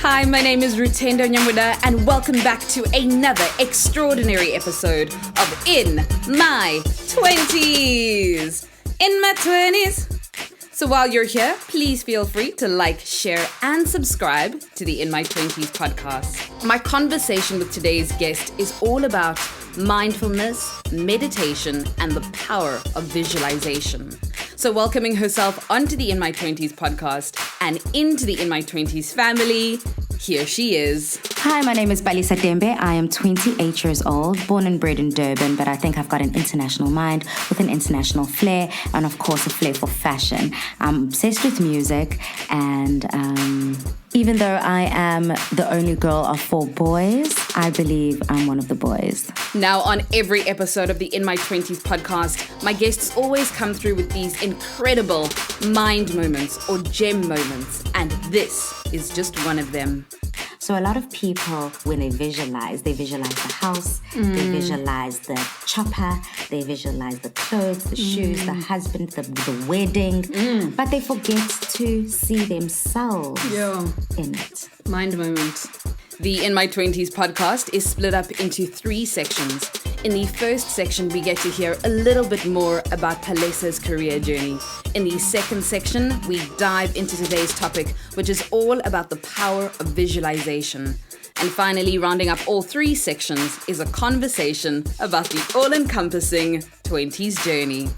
Hi, my name is Rutendo Nyamuda, and welcome back to another extraordinary episode of In My 20s. In My 20s. So while you're here, please feel free to like, share, and subscribe to the In My 20s podcast. My conversation with today's guest is all about mindfulness, meditation, and the power of visualization. So welcoming herself onto the In My 20s podcast and into the In My 20s family, here she is. Hi, my name is Palesa Tembe. I am 28 years old, born and bred in Durban, but I think I've got an international mind with an international flair and, of course, a flair for fashion. I'm obsessed with music, and even though I am the only girl of 4 boys, I believe I'm one of the boys. Now, on every episode of the In My 20s podcast, my guests always come through with these incredible mind moments or gem moments, and this is just one of them. So a lot of people, when they visualize the house, they visualize the chopper, they visualize the clothes, the shoes, the husband, the wedding, but they forget to see themselves in it. Mind moment. The In My 20s podcast is split up into 3 sections. In the first section, we get to hear a little bit more about Palesa's career journey. In the second section, we dive into today's topic, which is all about the power of visualization. And finally, rounding up all 3 sections is a conversation about the all-encompassing 20s journey.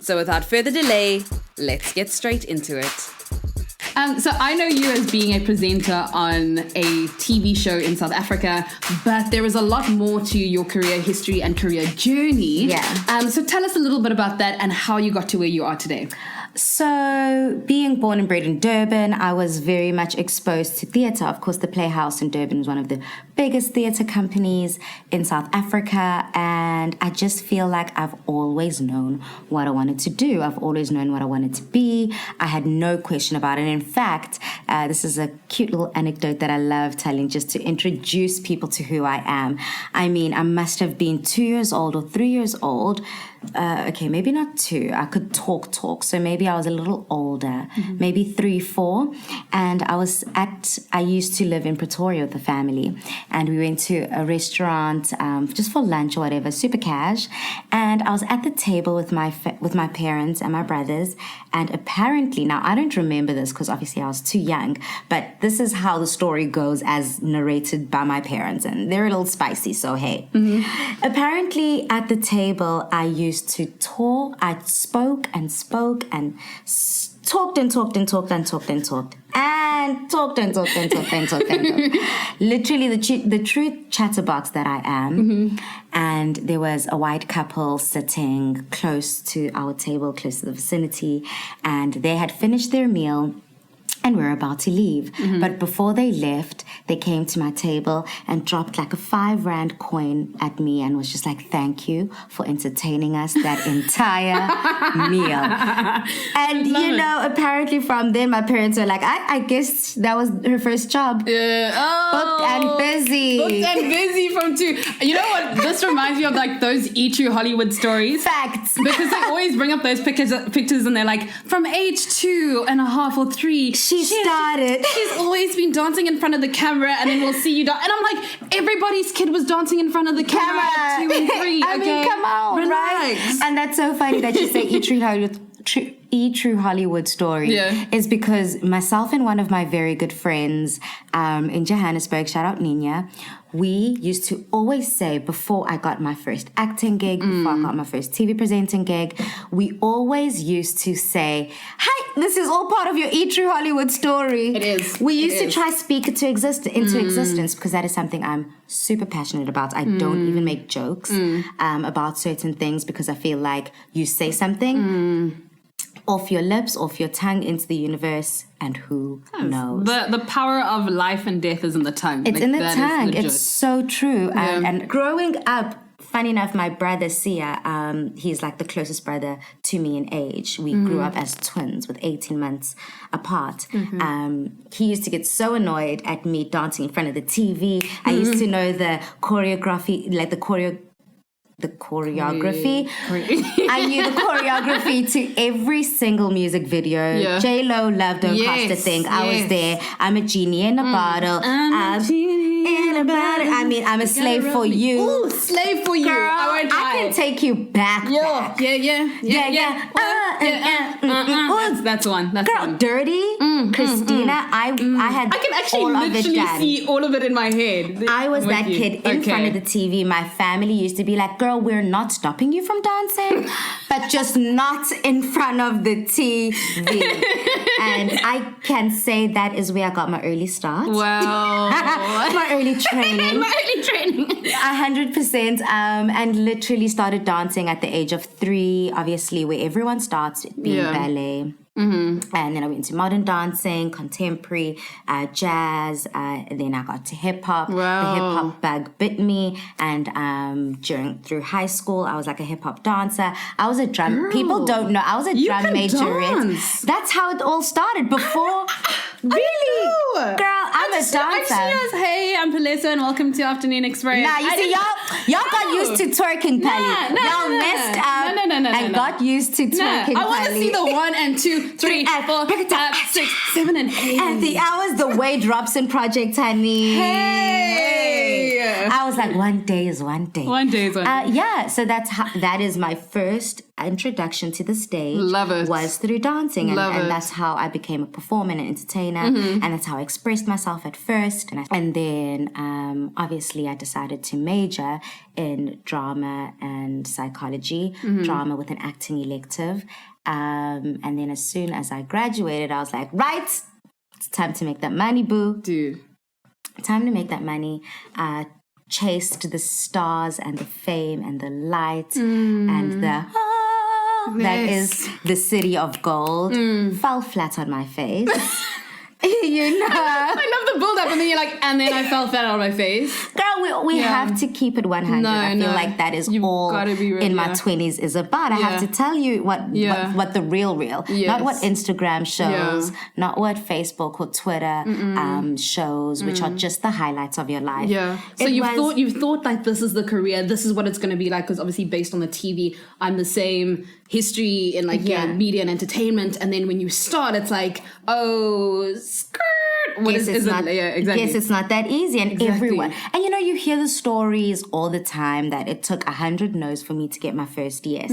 So without further delay, let's get straight into it. So I know you as being a presenter on a TV show in South Africa, but there is a lot more to your career history and career journey. Yeah. So tell us a little bit about that and how you got to where you are today. So, being born and bred in Durban, I was very much exposed to theatre. Of course, the Playhouse in Durban is one of the biggest theatre companies in South Africa, and I just feel like I've always known what I wanted to do. I've always known what I wanted to be. I had no question about it. In fact, this is a cute little anecdote that I love telling just to introduce people to who I am. I mean, I must have been 2 years old or 3 years old. Okay, maybe not 2. I could talk. So maybe I was a little older, maybe 3, 4. And I used to live in Pretoria with the family. And we went to a restaurant just for lunch or whatever, super cash. And I was at the table with my parents and my brothers. And apparently, now I don't remember this because obviously I was too young, but this is how the story goes as narrated by my parents. And they're a little spicy, so hey. Apparently, at the table, I used to talk. I spoke and talked and talked. Literally the true chatterbox that I am. And there was a white couple sitting close to our table, close to the vicinity, and they had finished their meal and we're about to leave. But before they left, they came to my table and dropped like a 5 rand coin at me and was just like, thank you for entertaining us that entire meal. And, apparently from then, my parents were like, I guess that was her first job. Yeah. Oh. Booked and busy. Booked and busy from 2. You know what? This reminds me of like those E-True Hollywood stories. Facts. Because they always bring up those pictures and they're like, from age 2.5 or 3. She's always been dancing in front of the camera, and then we'll see you dance. And I'm like, everybody's kid was dancing in front of the camera at 2 and 3. I mean, come on, relax. Right? And that's so funny that you say E-True Hollywood story is because myself and one of my very good friends in Johannesburg, shout out Nina, we used to always say before I got my first acting gig, before I got my first TV presenting gig, we always used to say, hi, this is all part of your E-True Hollywood story. It is. We used to try speak it into existence because that is something I'm super passionate about. I don't even make jokes about certain things because I feel like you say something off your lips, off your tongue into the universe, and who knows? The power of life and death is in the tongue. It's in the tongue. It's so true. Yeah. And growing up, funny enough, my brother Sia, he's like the closest brother to me in age. We grew up as twins with 18 months apart. He used to get so annoyed at me dancing in front of the TV. I used to know the choreography, like the the choreography. I knew the choreography to every single music video. Yeah. J-Lo loved Don't Cost a Thing. I was there. I'm a genie in a bottle. I'm a genie in a bottle. I mean, I'm a slave for you. Ooh, slave for you. Girl, I won't lie. I can take you back. Yeah. That's one. That's Girl, one. Dirty, Christina. I had I can actually all of it literally done. see all of it in my head. I was with that you. kid in front of the TV. My family used to be like, girl, we're not stopping you from dancing, but just not in front of the TV. And I can say that is where I got my early start. Wow. My early training. My early training. 100%. And literally started dancing at the age of 3, obviously, where everyone starts being ballet. Mm-hmm. And then I went to modern dancing, contemporary, jazz. And then I got to hip hop. Wow. The hip hop bug bit me. And through high school, I was like a hip hop dancer. I was a drum. Girl, people don't know. I was a drum majorette. Dance. That's how it all started. Before, really, girl, I'm a dancer. Actually, hey, I'm Palesa, and welcome to Afternoon Express. Nah, you see, y'all got used to twerking, Pali. Y'all messed up and got used to twerking, I want to see the 1 and 2, 3, 4, 5, 6, 7, and 8. And I was the Way Robson project, honey. Hey! I was like, one day is one day. One day is one day. Yeah, so that is my first introduction to the stage. Love it. Was through dancing. Love it. And that's how I became a performer and an entertainer. And that's how I expressed myself at first. And then, obviously, I decided to major in drama and psychology. Drama with an acting elective. And then as soon as I graduated, I was like, right, it's time to make that money, boo. Dude. Time to make that money. Chased the stars and the fame and the light and the that is the city of gold. Fell flat on my face. You know, I love the build up, and then you're like, and then I fell flat on my face. Girl, we have to keep it 100. I feel like that is all in my 20s is about. I have to tell you what the real, not what Instagram shows, not what Facebook or Twitter shows, which are just the highlights of your life. Yeah. So you've thought like this is the career, this is what it's going to be like, because obviously based on the TV, I'm the same history in like media and entertainment, and then when you start, it's like, oh, skirt. Guess it's not that easy, and everyone. And you know, you hear the stories all the time that it took 100 no's for me to get my first yes.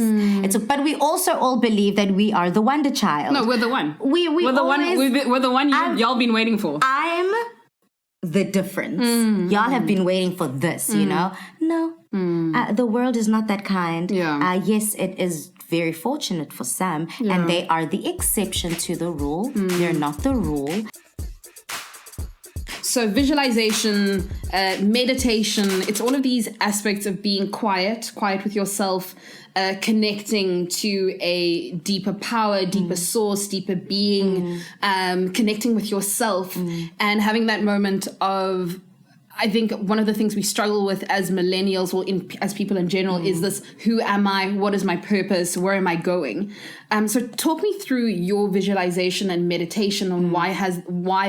But we also all believe that we are the wonder child. No, we're the one. We're the one y'all been waiting for. I'm the difference. Y'all have been waiting for this, you know? No. The world is not that kind. Yes, it is very fortunate for some, and they are the exception to the rule. They're not the rule. So visualization, meditation, it's all of these aspects of being quiet with yourself, connecting to a deeper power, deeper source, deeper being, connecting with yourself, and having that moment of, I think one of the things we struggle with as millennials or as people in general is this: who am I? What is my purpose? Where am I going? So talk me through your visualization and meditation on why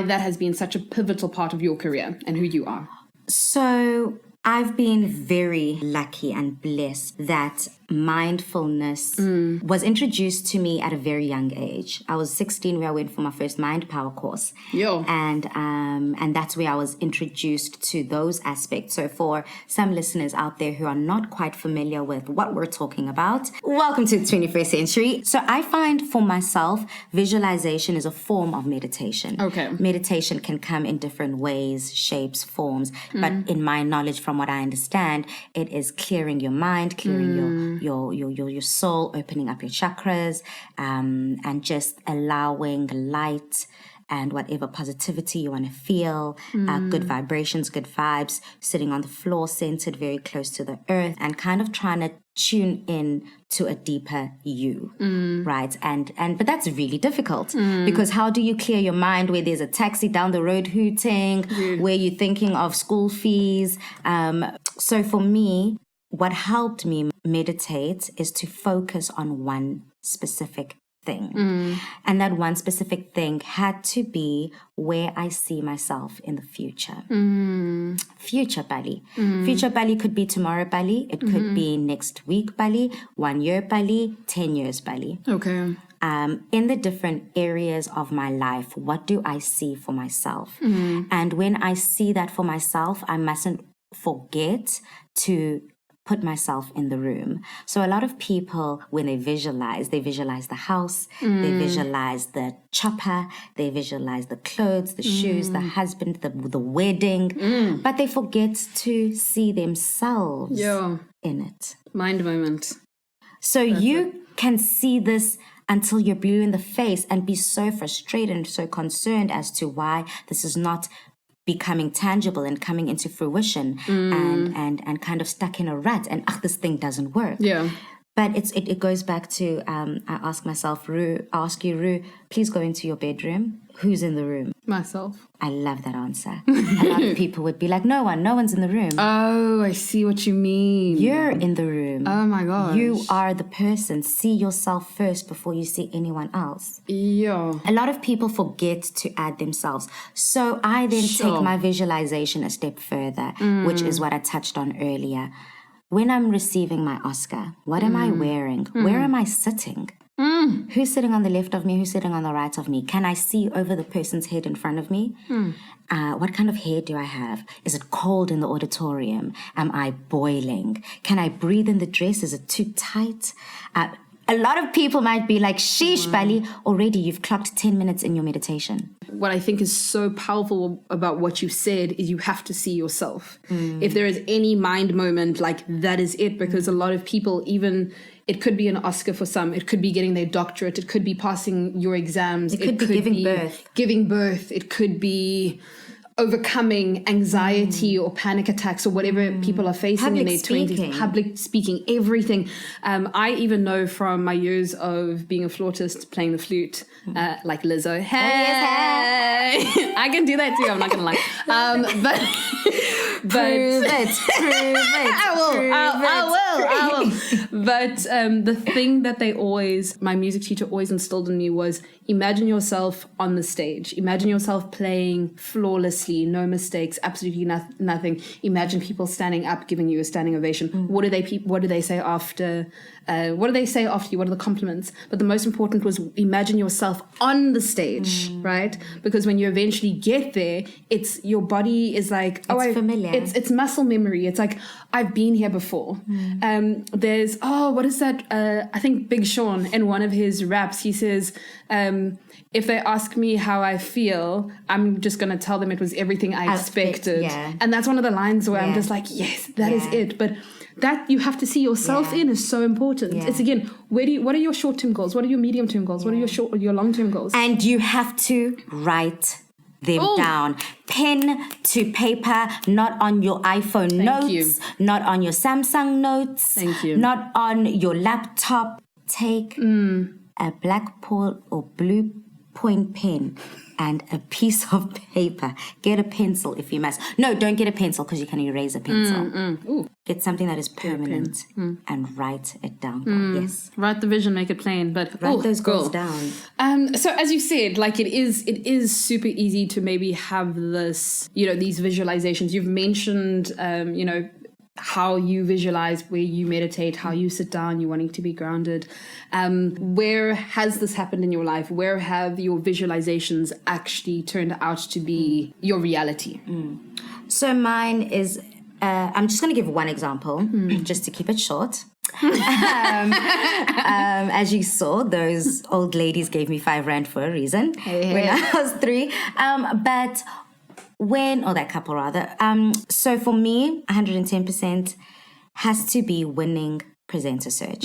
that has been such a pivotal part of your career and who you are. So I've been very lucky and blessed that mindfulness was introduced to me at a very young age. I was 16 where I went for my first mind power course. And that's where I was introduced to those aspects. So for some listeners out there who are not quite familiar with what we're talking about, welcome to the 21st century. So I find for myself, visualization is a form of meditation. Okay. Meditation can come in different ways, shapes, forms, but in my knowledge, from what I understand, it is clearing your mind, clearing your soul, opening up your chakras, and just allowing light and whatever positivity you want to feel, good vibrations, good vibes, sitting on the floor, centered very close to the earth, and kind of trying to tune in to a deeper you, right? But that's really difficult because how do you clear your mind where there's a taxi down the road hooting, where you're thinking of school fees? So for me, what helped me meditate is to focus on one specific thing. And that one specific thing had to be where I see myself in the future. Future Bali. Future Bali could be tomorrow Bali. It could be next week Bali, 1 year Bali, 10 years Bali. Okay. In the different areas of my life, what do I see for myself? And when I see that for myself, I mustn't forget to put myself in the room. So a lot of people, when they visualize the house, they visualize the chopper, they visualize the clothes, the shoes, the husband, the wedding, but they forget to see themselves in it. Mind moment. So you can see this until you're blue in the face and be so frustrated and so concerned as to why this is not becoming tangible and coming into fruition and kind of stuck in a rut and this thing doesn't work. Yeah. But it goes back to I ask you, Rue, please go into your bedroom. Who's in the room? Myself. I love that answer. A lot of people would be like, no one's in the room. Oh, I see what you mean. You're in the room. Oh my gosh. You are the person. See yourself first before you see anyone else. Yeah. A lot of people forget to add themselves. So I then take my visualization a step further, which is what I touched on earlier. When I'm receiving my Oscar, what am I wearing? Where am I sitting? Who's sitting on the left of me? Who's sitting on the right of me? Can I see over the person's head in front of me? What kind of hair do I have? Is it cold in the auditorium? Am I boiling? Can I breathe in the dress? Is it too tight? A lot of people might be like, sheesh, Bali, already you've clocked 10 minutes in your meditation. What I think is so powerful about what you said is you have to see yourself. If there is any mind moment, like that is it, because a lot of people, even it could be an Oscar for some, it could be getting their doctorate, it could be passing your exams, it could be giving birth, it could be overcoming anxiety or panic attacks or whatever people are facing in their 20s, public speaking, everything. I even know from my years of being a flautist, playing the flute, like Lizzo. Hey! I can do that too, I'm not going to lie. But prove it. I will. But the thing that my music teacher always instilled in me was imagine yourself on the stage. Imagine yourself playing flawlessly, no mistakes, absolutely nothing. Imagine people standing up, giving you a standing ovation. What do they say after? What do they say after you? What are the compliments? But the most important was imagine yourself on the stage, right? Because when you eventually get there, it's your body is like, it's familiar. It's muscle memory. It's like, I've been here before. There's, what is that? I think Big Sean, in one of his raps, he says, if they ask me how I feel, I'm just going to tell them it was everything I expected. And that's one of the lines where I'm just like, yes, that is it. But that you have to see yourself in is so important. It's again, what are your short-term goals? What are your medium-term goals? What are your long-term goals? And you have to write them down. Pen to paper, not on your iPhone notes, not on your Samsung notes, not on your laptop. Take a black or blue point pen and a piece of paper. Get a pencil if you must. No, don't get a pencil because you can erase a pencil. Get something that is permanent and write it down. Yes. Write the vision, make it plain. But write those goals down. So as you said, like it is super easy to maybe have this, these visualizations. You've mentioned, how you visualize, where you meditate, how you sit down, you wanting to be grounded. Where has this happened in your life? Where have your visualizations actually turned out to be your reality? So mine is, I'm just going to give one example, just to keep it short. As you saw, those old ladies gave me 5 rand for a reason when I was 3. But that couple rather. So for me, 110% has to be winning presenter search.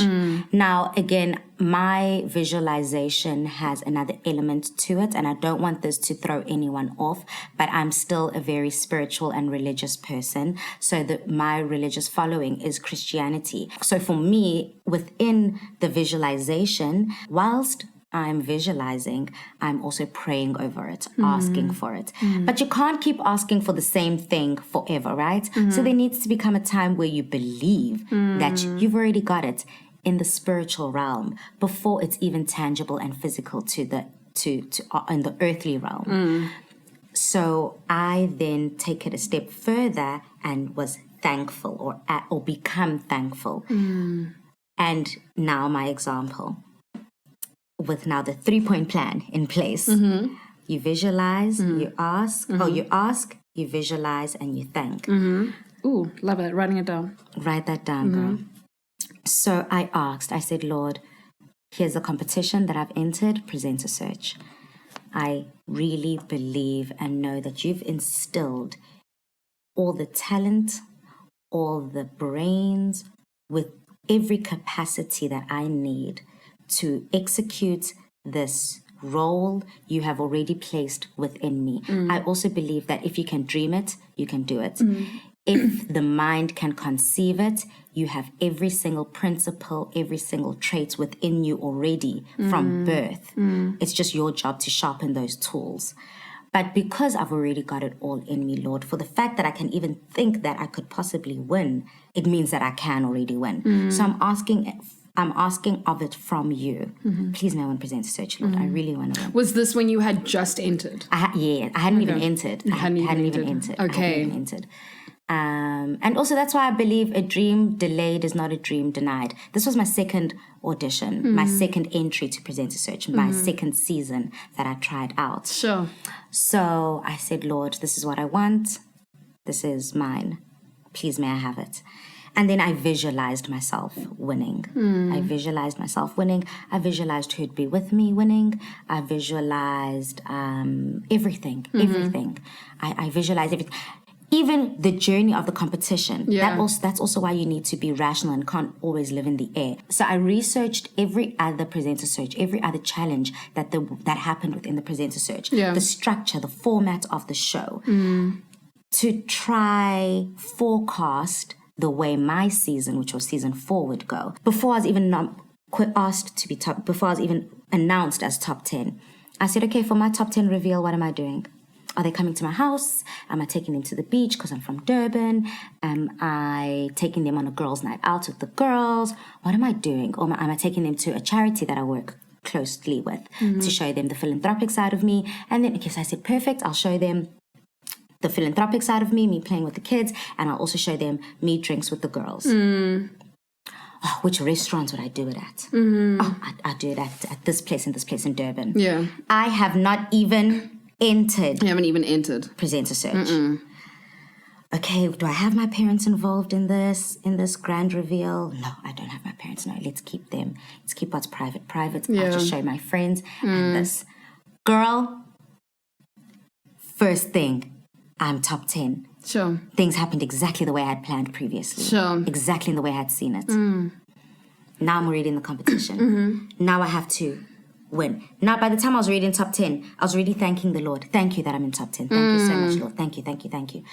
Now, again, my visualization has another element to it, and I don't want this to throw anyone off, but I'm still a very spiritual and religious person. So my religious following is Christianity. So for me, within the visualization, whilst I'm visualizing, I'm also praying over it, asking for it. But you can't keep asking for the same thing forever, right? So there needs to become a time where you believe that you've already got it. in the spiritual realm before it's even tangible and physical to in the earthly realm. So I then take it a step further and was thankful or become thankful. And now my example, with now the 3-point plan in place, you visualize, you ask, you visualize, and you thank. Ooh, love it. Writing it down. Write that down, girl. So I said, Lord, here's a competition that I've entered, presenter search. I really believe and know that you've instilled all the talent, all the brains, with every capacity that I need to execute this role you have already placed within me. I also believe that if you can dream it, you can do it. If the mind can conceive it, you have every single principle, every single trait within you already from birth. It's just your job to sharpen those tools. But because I've already got it all in me, Lord, for the fact that I can even think that I could possibly win, it means that I can already win. So I'm asking of it from you. Please, may I want to present a search, Lord. I really want to win. Was this when you had just entered? I hadn't even entered. I hadn't even entered. Okay. I hadn't even entered. And also that's why I believe a dream delayed is not a dream denied. This was my second audition, my second entry to Presenter Search, my second season that I tried out. Sure. So I said, Lord, this is what I want. This is mine. Please, may I have it? And then I visualized myself winning. I visualized myself winning. I visualized who'd be with me winning. I visualized everything. I visualized everything. Even the journey of the competition. Yeah. That's also why you need to be rational and can't always live in the air. So I researched every other presenter search, every other challenge that happened within the presenter search. The structure, the format of the show. To try forecast the way my season, which was season 4, would go. Before I was even asked to be before I was even announced as top 10, I said, okay, for my top 10 reveal, what am I doing? Are they coming to my house? Am I taking them to the beach because I'm from Durban? Am I taking them on a girls' night out with the girls? What am I doing? Or am I taking them to a charity that I work closely with to show them the philanthropic side of me? And then, okay, so I said, perfect, I'll show them the philanthropic side of me playing with the kids, and I'll also show them me drinks with the girls. Oh, which restaurants would I do it at? Oh, I'd do it at this place and this place in Durban. Yeah. I have not even entered. You haven't even entered. Presenter search. Okay, do I have my parents involved in this grand reveal? No, I don't have my parents. No, let's keep them. Let's keep what's private. I'll just show my friends and this. Girl, first thing, I'm top 10. Sure. Things happened exactly the way I had planned previously. Sure. Exactly in the way I had seen it. Now I'm already in the competition. Now I have to win. Now, by the time I was already in top 10, I was already thanking the Lord. Thank you that I'm in top 10. Thank you so much, Lord. Thank you.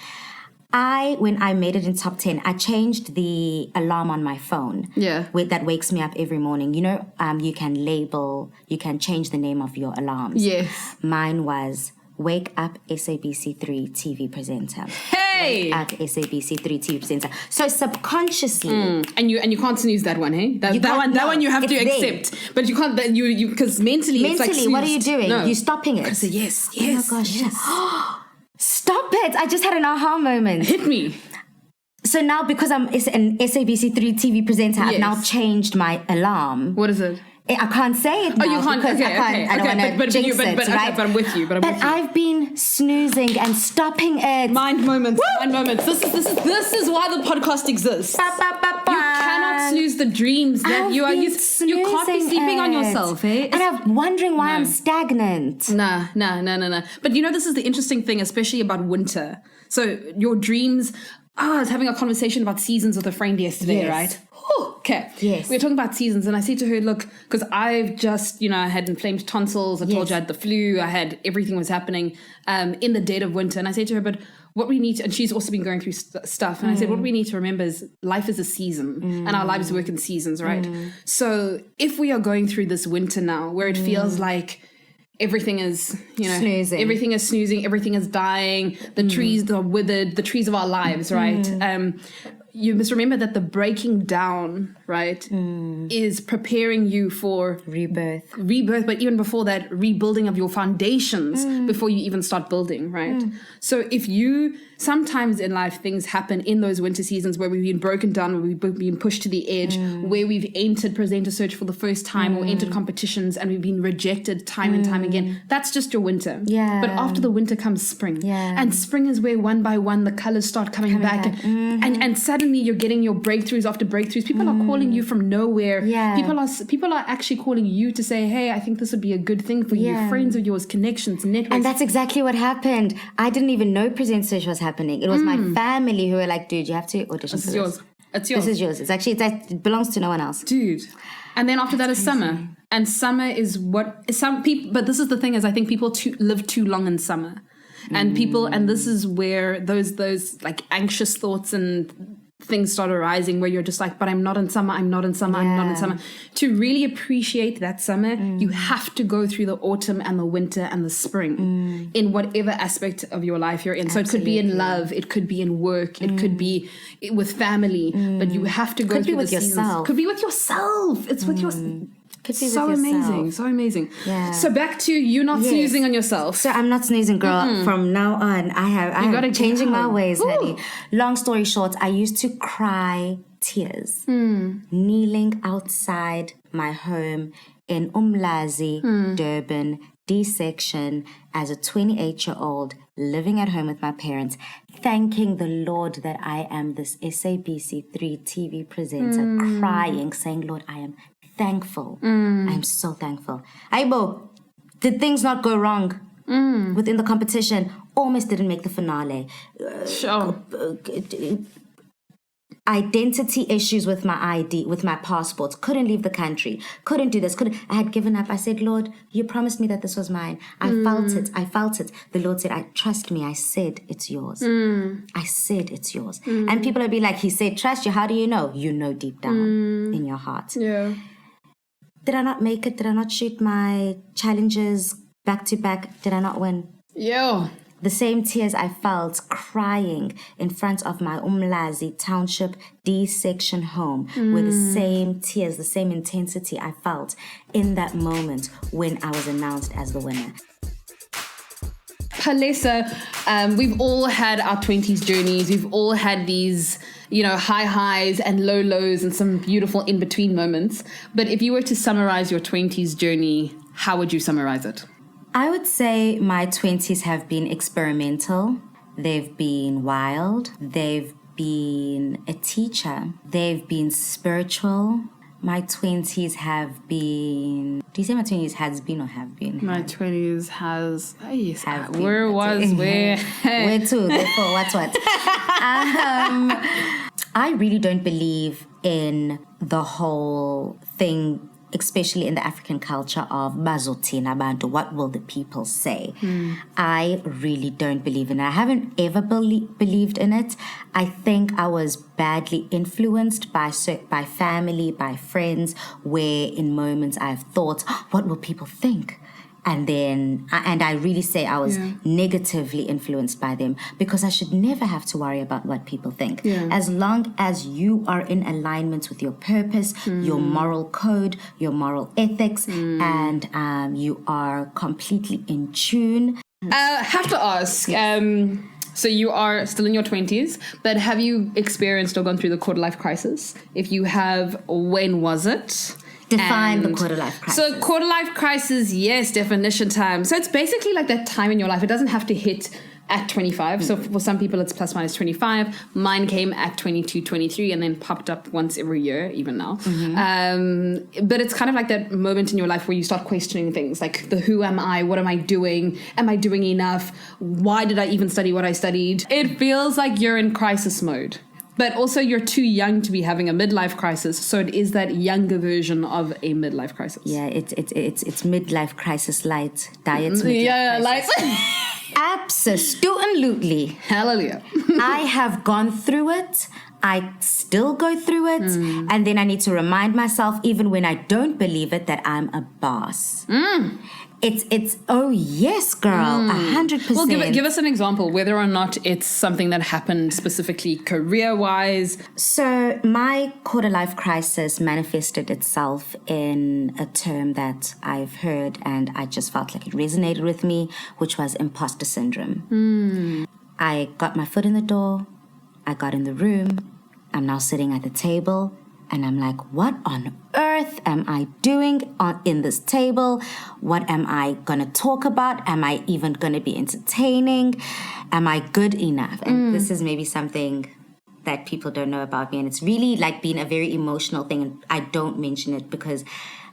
When I made it in top 10, I changed the alarm on my phone. Yeah. That wakes me up every morning. You know, you can change the name of your alarms. Yes. Mine was Wake Up SABC3 TV Presenter. Hey! Wake Up SABC3 TV Presenter. So subconsciously... And you can't snooze that one, hey? That one you have to accept. There. But you can't, because mentally it's like what are you doing? No. You're stopping it. Say yes. Oh my gosh. Yes. Stop it. I just had an aha moment. Hit me. So now because I'm an SABC3 TV presenter, I've now changed my alarm. What is it? I can't say it now. Oh, you can't. Okay. I don't want to jinx it, right? But I'm with you. But I've been snoozing and stopping it. Mind moments. This is why the podcast exists. You cannot snooze the dreams that you can't be sleeping on yourself, eh? And I'm wondering why I'm stagnant. Nah. But this is the interesting thing, especially about winter. So your dreams. I was having a conversation about seasons with a friend yesterday, right? Okay. Yes. We were talking about seasons, and I said to her, look, because I've just, I had inflamed tonsils. I told you I had the flu. I had everything was happening in the dead of winter. And I said to her, but what we need to, and she's also been going through stuff. And I said, what we need to remember is life is a season and our lives work in seasons, right? So if we are going through this winter now where it feels like everything is, snoozing. Everything is snoozing, everything is dying, the trees are withered, the trees of our lives, right? you must remember that the breaking down, right, is preparing you for rebirth. But even before that, rebuilding of your foundations before you even start building, right? So sometimes in life, things happen in those winter seasons where we've been broken down, where we've been pushed to the edge, where we've entered presenter search for the first time or entered competitions and we've been rejected time and time again. That's just your winter. Yeah. But after the winter comes spring. Yeah. And spring is where one by one the colors start coming back. And suddenly you're getting your breakthroughs after breakthroughs. People are calling you from nowhere. Yeah. People are actually calling you to say, hey, I think this would be a good thing for you. Friends of yours, connections, networks. And that's exactly what happened. I didn't even know present search was happening. It was my family who were like, dude, you have to audition for this. Yours. It's yours. This is yours. It belongs to no one else. Dude. And then after that is summer. And summer is what some people, but this is the thing is I think people live too long in summer. And this is where those like anxious thoughts and things start arising where you're just like, but I'm not in summer, I'm not in summer, I'm not in summer. To really appreciate that summer, you have to go through the autumn and the winter and the spring in whatever aspect of your life you're in. Absolutely. So it could be in love, it could be in work, it could be with family, but you have to go through the seasons. Yourself. Could be with yourself. It's with your... So amazing, so amazing. Yeah. So back to you not snoozing on yourself. So I'm not snoozing, girl. From now on, I'm changing my ways, honey. Long story short, I used to cry tears, kneeling outside my home in Umlazi, Durban, D section, as a 28-year-old living at home with my parents, thanking the Lord that I am this SABC3 TV presenter, crying, saying, Lord, I am thankful. I'm so thankful. Aibo, did things not go wrong within the competition? Almost didn't make the finale. Sure. Identity issues with my ID, with my passports. Couldn't leave the country. Couldn't do this. I had given up. I said, Lord, you promised me that this was mine. I felt it. The Lord said, trust me. I said it's yours. I said it's yours. And people will be like, he said, trust you. How do you know? You know deep down in your heart. Yeah. Did I not make it? Did I not shoot my challenges back to back? Did I not win? Yeah. The same tears I felt crying in front of my Umlazi Township D section home were the same tears, the same intensity I felt in that moment when I was announced as the winner. Palesa, we've all had our 20s journeys. We've all had these, high highs and low lows and some beautiful in-between moments. But if you were to summarize your 20s journey, how would you summarize it? I would say my 20s have been experimental. They've been wild. They've been a teacher. They've been spiritual. My 20s have been... Do you say my 20s has been or have been? My 20s has... Have been. Where? Where to? Therefore, what? I really don't believe in the whole thing, especially in the African culture of bazothina bantu, what will the people say? I really don't believe in it. I haven't ever believed in it. I think I was badly influenced by family, by friends, where in moments I've thought, what will people think? And I really say I was negatively influenced by them, because I should never have to worry about what people think. As long as you are in alignment with your purpose, your moral code, your moral ethics, and you are completely in tune. Have to ask, so you are still in your 20s, but have you experienced or gone through the quarter-life crisis? If you have, when was it? Define the quarter-life crisis. So quarter-life crisis, yes, definition time. So it's basically like that time in your life. It doesn't have to hit at 25. So for some people, it's plus minus 25. Mine came at 22, 23, and then popped up once every year, even now. But it's kind of like that moment in your life where you start questioning things like who am I? What am I doing? Am I doing enough? Why did I even study what I studied? It feels like you're in crisis mode. But also you're too young to be having a midlife crisis, so it is that younger version of a midlife crisis. Yeah, it's midlife crisis light. Diets midlife crisis. Absolutely. Hallelujah. I have gone through it. I still go through it. And then I need to remind myself, even when I don't believe it, that I'm a boss. It's oh yes, girl, 100%. Well, give us an example, whether or not it's something that happened specifically career-wise. So my quarter-life crisis manifested itself in a term that I've heard and I just felt like it resonated with me, which was imposter syndrome. I got my foot in the door, I got in the room, I'm now sitting at the table, and I'm like, what on earth am I doing in this table? What am I going to talk about? Am I even going to be entertaining? Am I good enough? And this is maybe something that people don't know about me. And it's really like been a very emotional thing. And I don't mention it because,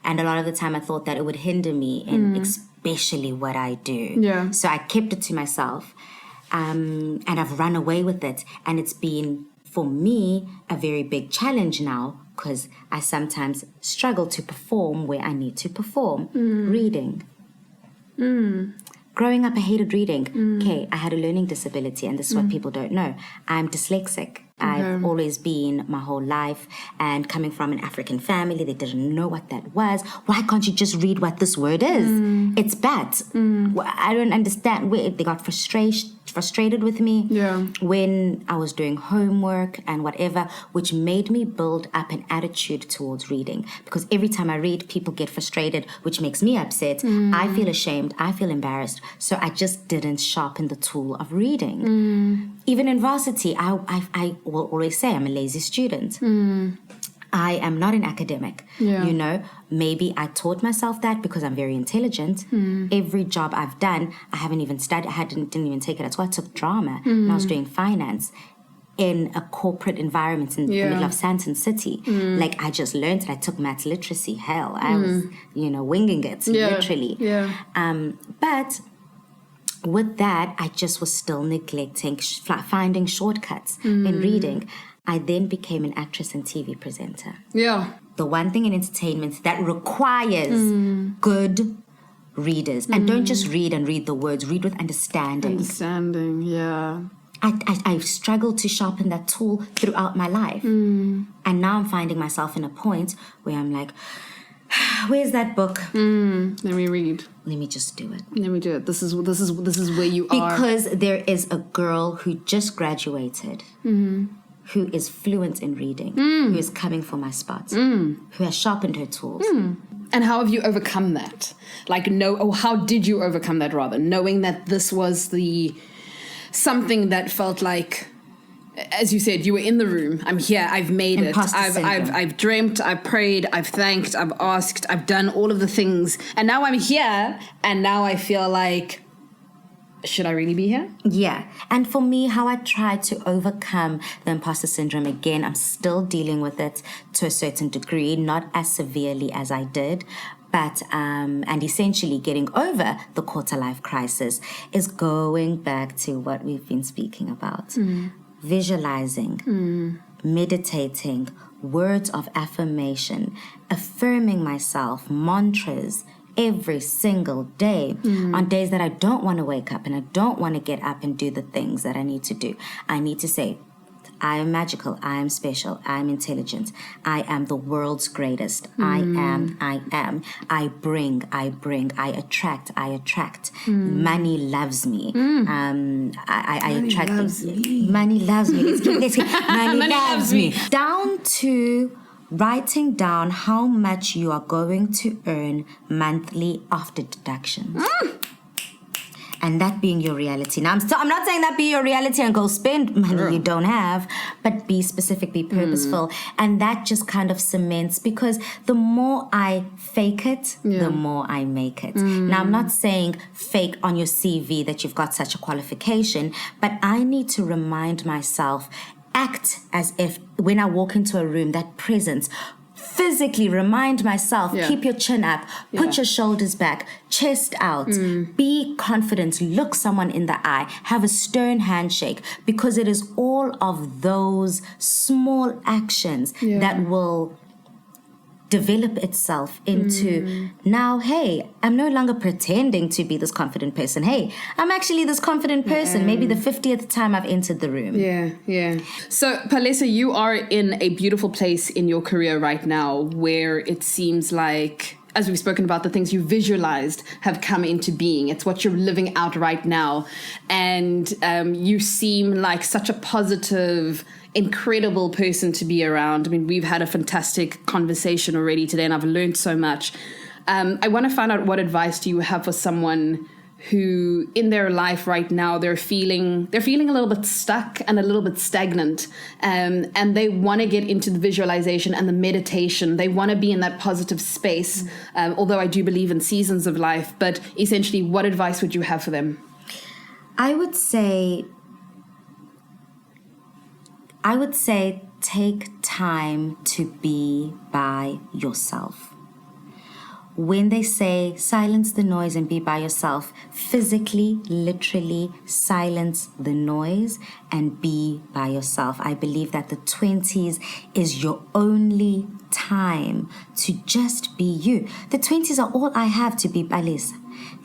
and a lot of the time I thought that it would hinder me in especially what I do. Yeah. So I kept it to myself. And I've run away with it. And it's been, for me, a very big challenge now, because I sometimes struggle to perform where I need to perform. Reading. Growing up, I hated reading. Okay, I had a learning disability, and this is what people don't know. I'm dyslexic. I've always been my whole life, and coming from an African family, they didn't know what that was. Why can't you just read what this word is? It's bad. I don't understand. They got frustrated with me when I was doing homework and whatever, which made me build up an attitude towards reading. Because every time I read, people get frustrated, which makes me upset. I feel ashamed. I feel embarrassed. So I just didn't sharpen the tool of reading. Even in varsity, I will always say I'm a lazy student. I am not an academic. You know, maybe I taught myself that because I'm very intelligent. Every job I've done, I haven't even studied. Didn't even take it at school. I took drama and I was doing finance in a corporate environment in the middle of Sandton City. Like I just learned it. I took maths literacy. Hell, I was, winging it, literally. But with that, I just was still neglecting, finding shortcuts in reading. I then became an actress and TV presenter. The one thing in entertainment that requires good readers. And don't just read and read the words, read with understanding. I've struggled to sharpen that tool throughout my life. And now I'm finding myself in a point where I'm like, where's that book? Let me read. Let me just do it. Let me do it. This is where you are. Because there is a girl who just graduated, who is fluent in reading, who is coming for my spot, who has sharpened her tools. And how have you overcome that? How did you overcome that rather? Knowing that this was something that felt like, as you said, you were in the room. I'm here. I've made Imposter it. I've dreamt. I've prayed. I've thanked. I've asked. I've done all of the things. And now I'm here. And now I feel like, should I really be here? Yeah. And for me, how I try to overcome the imposter syndrome, again, I'm still dealing with it to a certain degree, not as severely as I did. But, and essentially getting over the quarter-life crisis is going back to what we've been speaking about. Visualizing, meditating, words of affirmation, affirming myself, mantras every single day. On days that I don't want to wake up and I don't want to get up and do the things that I need to do, I need to say, I am magical, I am special, I am intelligent, I am the world's greatest, I am, I bring, I attract. Money loves me. I attract. Money loves me. Let's get money loves me. Down to writing down how much you are going to earn monthly after deductions. And that being your reality. Now, I'm not saying that be your reality and go spend money you don't have, but be specific, be purposeful. And that just kind of cements, because the more I fake it, the more I make it. Now, I'm not saying fake on your CV that you've got such a qualification, but I need to remind myself, act as if when I walk into a room, that presence, physically remind myself, keep your chin up, put your shoulders back, chest out, be confident, look someone in the eye, have a stern handshake, because it is all of those small actions that will develop itself into now, hey, I'm no longer pretending to be this confident person. Hey, I'm actually this confident person. Maybe the 50th time I've entered the room. Yeah. So, Palesa, you are in a beautiful place in your career right now where it seems like as we've spoken about, the things you visualized have come into being. It's what you're living out right now. And you seem like such a positive, incredible person to be around. I mean, we've had a fantastic conversation already today, and I've learned so much. I want to find out, what advice do you have for someone who in their life right now, they're feeling a little bit stuck and a little bit stagnant, and they want to get into the visualization and the meditation. They want to be in that positive space, although I do believe in seasons of life. But essentially, what advice would you have for them? I would say take time to be by yourself. When they say silence the noise and be by yourself, physically, literally silence the noise and be by yourself. I believe that the 20s is your only time to just be you. The 20s are all I have to be Palesa.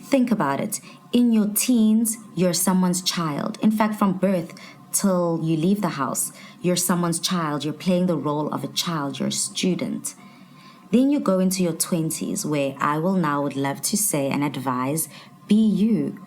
Think about it. In your teens, you're someone's child. In fact, from birth till you leave the house, you're someone's child. You're playing the role of a child. You're a student. Then you go into your 20s, where I would love to say and advise, be you.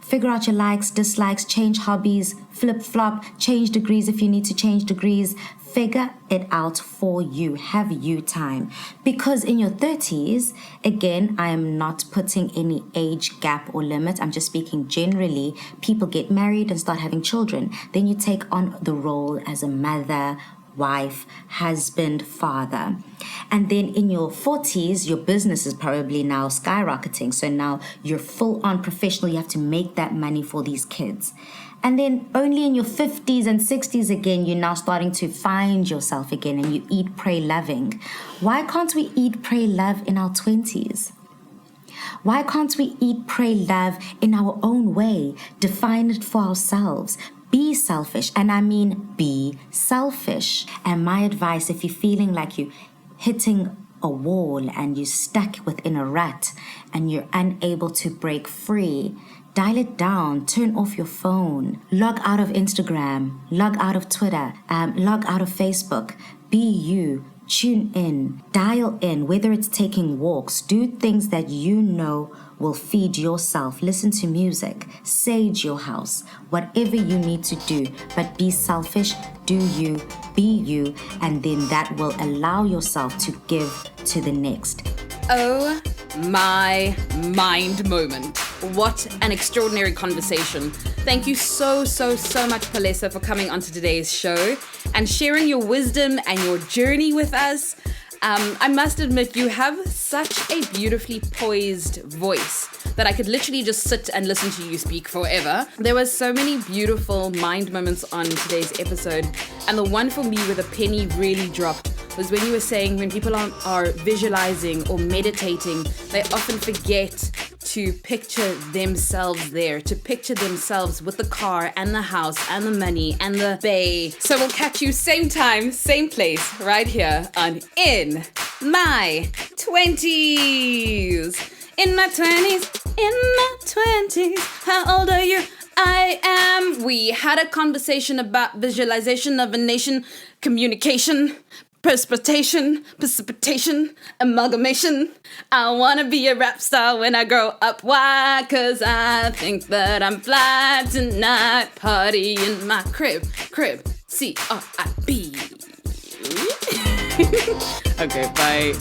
Figure out your likes, dislikes, change hobbies, flip-flop, change degrees if you need to change degrees. Figure it out for you. Have you time. Because in your 30s, again, I am not putting any age gap or limit. I'm just speaking generally. People get married and start having children. Then you take on the role as a mother, wife, husband, father. And then in your 40s, your business is probably now skyrocketing. So now you're full on professional. You have to make that money for these kids. And then only in your 50s and 60s again, you're now starting to find yourself again, and you eat, pray, loving. Why can't we eat, pray, love in our 20s? Why can't we eat, pray, love in our own way? Define it for ourselves. Be selfish, and I mean be selfish. And my advice, if you're feeling like you're hitting a wall and you're stuck within a rut and you're unable to break free, dial it down, turn off your phone, log out of Instagram, log out of Twitter, log out of Facebook. Be you. Tune in, dial in, whether it's taking walks, do things that you know will feed yourself. Listen to music, sage your house, whatever you need to do, but be selfish, do you, be you, and then that will allow yourself to give to the next. Oh my mind moment. What an extraordinary conversation. Thank you so much, Palesa, for coming onto today's show and sharing your wisdom and your journey with us. I must admit, you have such a beautifully poised voice that I could literally just sit and listen to you speak forever. There were so many beautiful mind moments on today's episode, and the one for me where the penny really dropped was when you were saying when people are visualizing or meditating, they often forget to picture themselves there, to picture themselves with the car and the house and the money and the bay. So we'll catch you same time, same place, right here on In My 20s. In my 20s, how old are you? I am. We had a conversation about visualization of a nation, communication, precipitation, amalgamation. I wanna be a rap star when I grow up. Why? 'Cause I think that I'm fly tonight. Party in my crib, CRIB. Okay, bye.